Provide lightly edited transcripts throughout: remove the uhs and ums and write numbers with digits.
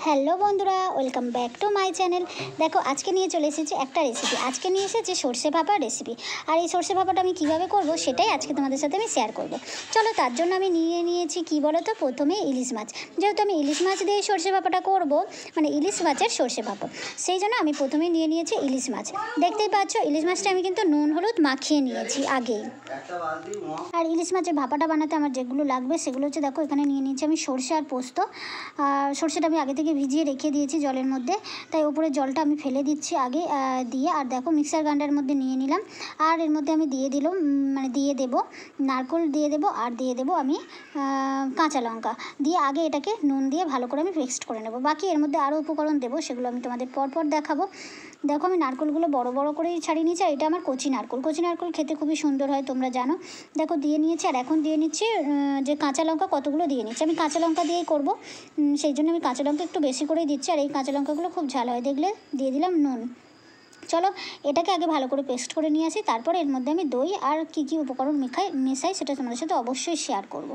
Hello বন্ধুরা, welcome back to my channel. দেখো আজকে নিয়ে চলে এসেছি একটা রেসিপি। আজকে নিয়ে এসেছি সর্ষে ভাপা রেসিপি। আর এই সর্ষে ভাপাটা আমি কীভাবে করব সেটাই আজকে তোমাদের সাথে আমি শেয়ার করব। চলো, তার জন্য আমি নিয়েছি কী বলো তো, প্রথমে ইলিশ মাছ। যেহেতু আমি ইলিশ মাছ দিয়ে সর্ষে ভাপাটা করব, মানে ইলিশ মাছের সর্ষে ভাপা, সেই জন্য আমি প্রথমে নিয়েছি ইলিশ মাছ। দেখতেই পাচ্ছ ইলিশ মাছটা আমি কিন্তু নুন হলুদ মাখিয়ে নিয়েছি আগেই। আর ইলিশ মাছের ভাপাটা বানাতে আমার যেগুলো লাগবে সেগুলো হচ্ছে, দেখো এখানে নিয়েছি আমি সর্ষে আর পোস্ত। আর সর্ষেটা আমি আগে থেকে ভিজিয়ে রেখে দিয়েছি জলের মধ্যে, তাই উপরে জলটা আমি ফেলে দিচ্ছি আগে দিয়ে। আর দেখো মিক্সার গ্রাইন্ডারের মধ্যে নিয়ে নিলাম। আর এর মধ্যে আমি দিয়ে দেবো নারকেল, দিয়ে দেবো আর দিয়ে দেবো আমি কাঁচা লঙ্কা দিয়ে আগে এটাকে নুন দিয়ে ভালো করে আমি পেস্ট করে নেব। বাকি এর মধ্যে আরও উপকরণ দেবো, সেগুলো আমি তোমাদের পরপর দেখাবো। দেখো আমি নারকেলগুলো বড় বড় করেই ছাড়িয়ে নিয়েছি। আর এটা আমার কচি নারকেল খেতে খুবই সুন্দর হয়, তোমরা জানো। দেখো দিয়ে নিয়েছি। আর এখন দিয়ে নিচ্ছি যে কাঁচা লঙ্কা কতগুলো দিয়ে নিচ্ছি। আমি কাঁচা লঙ্কা দিয়েই করবো, সেই জন্য আমি কাঁচা লঙ্কা একটু বেশি করেই দিচ্ছি। আর এই কাঁচা লঙ্কাগুলো খুব ঝাল হয় দেখলে। দিয়ে দিলাম নুন। চলো এটাকে আগে ভালো করে পেস্ট করে নিয়ে আসি, তারপরে এর মধ্যে আমি দই আর কী উপকরণ মেশাই সেটা তোমাদের সাথে অবশ্যই শেয়ার করব।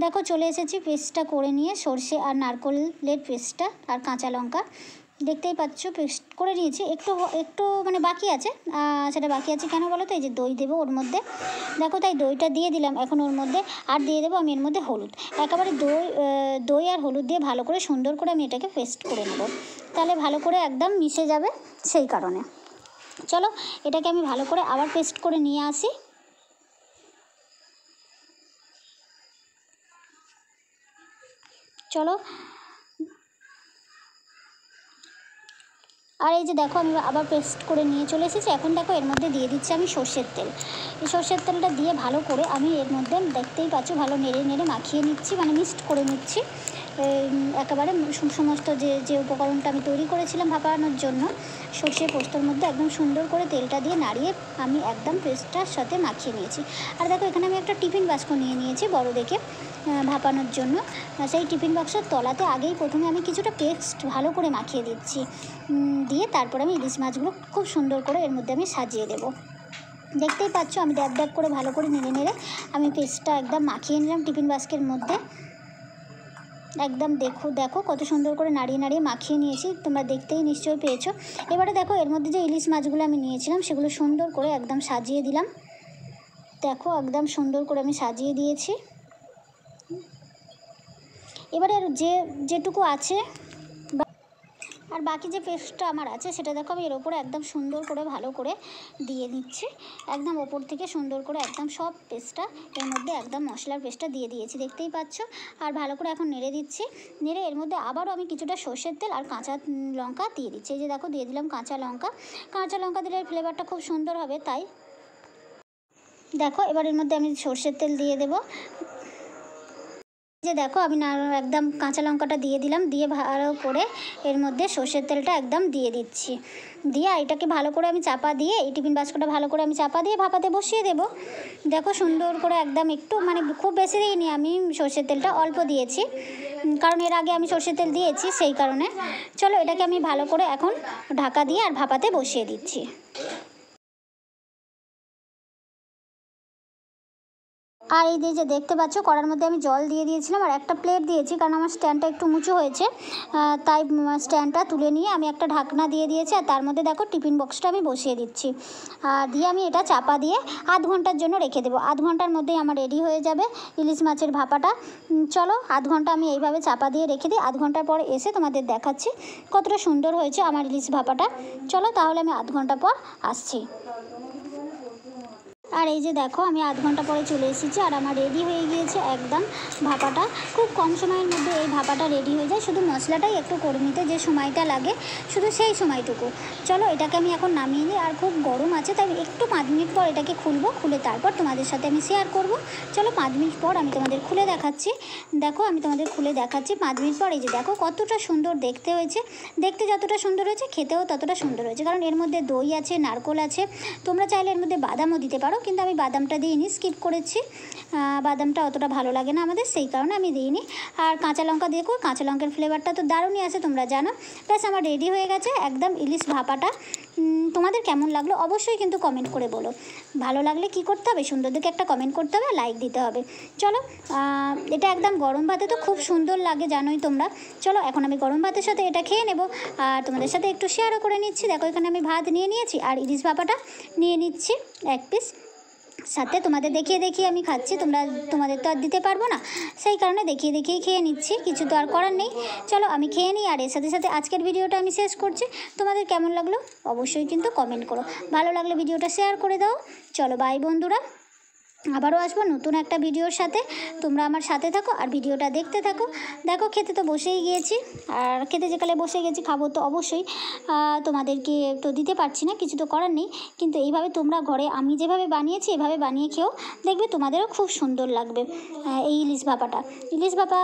দেখো চলে এসেছি পেস্টটা করে নিয়ে, সর্ষে আর নারকেলের পেস্টটা আর কাঁচা লঙ্কা দেখতেই পাচ্ছ পেস্ট করে নিয়েছি। একটু মানে বাকি আছে, সেটা বাকি আছে কেন বলো তো, এই যে দই দেবো ওর মধ্যে। দেখো তাই দইটা দিয়ে দিলাম এখন ওর মধ্যে। আর দিয়ে দেবো আমি এর মধ্যে হলুদ। একেবারে দই আর হলুদ দিয়ে ভালো করে সুন্দর করে আমি এটাকে পেস্ট করে নেব, তাহলে ভালো করে একদম মিশে যাবে, সেই কারণে। চলো এটাকে আমি ভালো করে আবার পেস্ট করে নিয়ে আসি। চলো, আর এই যে দেখো আমি আবার পেস্ট করে নিয়ে চলে এসেছি। এখন দেখো এর মধ্যে দিয়ে দিচ্ছি আমি সর্ষের তেল। এই সর্ষের তেলটা দিয়ে ভালো করে আমি এর মধ্যে দেখতেই পাচ্ছ ভালো নেড়ে মাখিয়ে নিচ্ছি, মানে মিক্সড করে নিচ্ছি একেবারে সমস্ত যে উপকরণটা আমি তৈরি করেছিলাম ভাপানোর জন্য সর্ষে পোস্তর মধ্যে একদম সুন্দর করে তেলটা দিয়ে নাড়িয়ে আমি একদম পেস্টটার সাথে মাখিয়ে নিয়েছি। আর দেখো এখানে আমি একটা টিফিন বাক্স নিয়েছি বড় দেখে ভাপানোর জন্য। সেই টিফিন বাক্সের তলাতে আগেই প্রথমে আমি কিছুটা পেস্ট ভালো করে মাখিয়ে দিচ্ছি, দিয়ে তারপর আমি ইলিশ মাছগুলো খুব সুন্দর করে এর মধ্যে আমি সাজিয়ে দেবো। দেখতেই পাচ্ছ আমি ড্যাব করে ভালো করে নেড়ে আমি পেস্টটা একদম মাখিয়ে নিলাম টিফিন বাস্কের মধ্যে। একদম দেখো কত সুন্দর করে নাড়িয়ে মাখিয়ে নিয়েছি, তোমরা দেখতেই নিশ্চয়ই পেয়েছো। এবারে দেখো এর মধ্যে যে ইলিশ মাছগুলো আমি নিয়েছিলাম সেগুলো সুন্দর করে একদম সাজিয়ে দিলাম। দেখো একদম সুন্দর করে আমি সাজিয়ে দিয়েছি। এবারে যেটুকু আছে আর বাকি যে পেস্টটা আমার আছে সেটা দেখো আমি এর ওপরে একদম সুন্দর করে ভালো করে দিয়ে দিচ্ছি। একদম ওপর থেকে সুন্দর করে একদম সব পেস্টটা এর মধ্যে একদম মশলার পেস্টটা দিয়ে দিয়েছি, দেখতেই পাচ্ছ। আর ভালো করে এখন নেড়ে দিচ্ছি। নেড়ে এর মধ্যে আবারও আমি কিছুটা সর্ষের তেল আর কাঁচা লঙ্কা দিয়ে দিচ্ছি। এই যে দেখো দিয়ে দিলাম কাঁচা লঙ্কা দিলে ফ্লেভারটা খুব সুন্দর হবে, তাই দেখো এবার এর মধ্যে আমি সর্ষের তেল দিয়ে দেবো। যে দেখো আমি একদম কাঁচা লঙ্কাটা দিয়ে দিলাম, দিয়ে ভালো করে এর মধ্যে সর্ষের তেলটা একদম দিয়ে দিচ্ছি। দিয়ে এটাকে ভালো করে আমি চাপা দিয়ে এই টিফিন বাস্কটা ভালো করে আমি চাপা দিয়ে ভাপাতে বসিয়ে দেবো। দেখো সুন্দর করে একদম একটু মানে খুব বেশি দিইনি আমি সর্ষের তেলটা, অল্প দিয়েছি, কারণ এর আগে আমি সর্ষের তেল দিয়েছি সেই কারণে। চলো এটাকে আমি ভালো করে এখন ঢাকা দিয়ে আর ভাপাতে বসিয়ে দিচ্ছি। আর এই যে দেখতে পাচ্ছ কড়ার মধ্যে আমি জল দিয়ে দিয়েছিলাম আর একটা প্লেট দিয়েছি, কারণ আমার স্ট্যান্ডটা একটু উঁচু হয়েছে, তাই স্ট্যান্ডটা তুলে নিয়ে আমি একটা ঢাকনা দিয়ে দিয়েছি। আর তার মধ্যে দেখো টিফিন বক্সটা আমি বসিয়ে দিচ্ছি। দিয়ে আমি এটা চাপা দিয়ে আধ ঘন্টার জন্য রেখে দেবো। আধ ঘন্টার মধ্যেই আমার রেডি হয়ে যাবে ইলিশ মাছের ভাপাটা। চলো আধ ঘন্টা আমি এইভাবে চাপা দিয়ে রেখে দিই। আধ ঘন্টার পর এসে তোমাদের দেখাচ্ছি কতটা সুন্দর হয়েছে আমার ইলিশ ভাপাটা। চলো তাহলে আমি আধ ঘন্টা পর আসছি। আর এই যে দেখো আমি আধ ঘন্টা পরে চলে এসেছি আর আমার রেডি হয়ে গিয়েছে একদম ভাপাটা। খুব কম সময়ের মধ্যে এই ভাপাটা রেডি হয়ে যায়, শুধু মশলাটাই একটু করে নিতে যে সময়টা লাগে, শুধু সেই সময়টুকু। চলো এটাকে আমি এখন নামিয়ে নিই। আর খুব গরম আছে তাই একটু 5 মিনিট পর এটাকে খুলে তারপর তোমাদের সাথে আমি শেয়ার করব। চলো 5 মিনিট পর আমি তোমাদের খুলে দেখাচ্ছি। দেখো আমি তোমাদের খুলে দেখাচ্ছি 5 মিনিট পর। এই যে দেখো কতটা সুন্দর দেখতে হয়েছে, দেখতে যতটা সুন্দর হয়েছে খেতেও ততটা সুন্দর হয়েছে, কারণ এর মধ্যে দই আছে, নারকেল আছে, তোমরা চাইলে এর মধ্যে বাদামও দিতে পারো, কিন্তু আমি বাদামটা দিইনি, স্কিপ করেছি। বাদামটা অতটা ভালো লাগে না আমাদের, সেই কারণে আমি দিইনি। আর কাঁচা লঙ্কা দিয়ে করো, কাঁচা লঙ্কার ফ্লেভারটা তো দারুণই আছে, তোমরা জানো। ব্যাস আমার রেডি হয়ে গেছে একদম ইলিশ ভাপাটা। তোমাদের কেমন লাগলো অবশ্যই কিন্তু কমেন্ট করে বলো। ভালো লাগলে কি করতে হবে, সুন্দর দেখে একটা কমেন্ট করতে হবে, লাইক দিতে হবে। চলো, এটা একদম গরম ভাতে তো খুব সুন্দর লাগে, জানোই তোমরা। চলো এখন আমি গরম ভাতের সাথে এটা খেয়ে নেব, আর তোমাদের সাথে একটু শেয়ারও করে নিচ্ছি। দেখো এখানে আমি ভাত নিয়ে নিয়েছি আর ইলিশ ভাপাটা নিয়ে নিচ্ছি 1 পিস। সাথে তোমাদের দেখিয়ে আমি খাচ্ছি, তোমাদের তো আর দিতে পারবো না, সেই কারণে দেখিয়েই খেয়ে নিচ্ছি, কিছু তো আর করার নেই। চলো আমি খেয়ে নিই, আর এর সাথে আজকের ভিডিওটা আমি শেষ করছি। তোমাদের কেমন লাগলো অবশ্যই কিন্তু কমেন্ট করো, ভালো লাগলে ভিডিওটা শেয়ার করে দাও। চলো বাই বন্ধুরা, আবারও আসবো নতুন একটা ভিডিওর সাথে। তোমরা আমার সাথে থাকো আর ভিডিওটা দেখতে থাকো। দেখো খেতে তো বসেই গিয়েছি, আর খেতে যেকালে বসে গেছি, খাবো তো অবশ্যই। তোমাদেরকে তো দিতে পারছি না, কিছু তো করার নেই, কিন্তু এইভাবে তোমরা ঘরে আমি যেভাবে বানিয়েছি এভাবে বানিয়ে খেও, দেখবে তোমাদেরও খুব সুন্দর লাগবে। এই ইলিশ ভাপাটা, ইলিশ ভাপা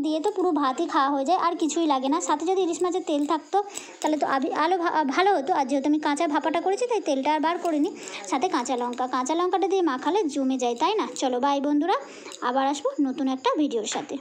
দিয়ে তো পুরো ভাতই খাওয়া হয়ে যায়, আর কিছুই লাগে না। সাথে যদি ইলিশ মাছের তেল থাকতো তাহলে তো আরও ভালো হতো, আর যেহেতু আমি কাঁচা ভাপাটা করেছি তাই তেলটা আর বার করিনি। সাথে কাঁচা লঙ্কাটা দিয়ে মাখালে জমে যায়, তাই না? চলো বাই বন্ধুরা, আবার আসবো নতুন একটা ভিডিওর সাথে।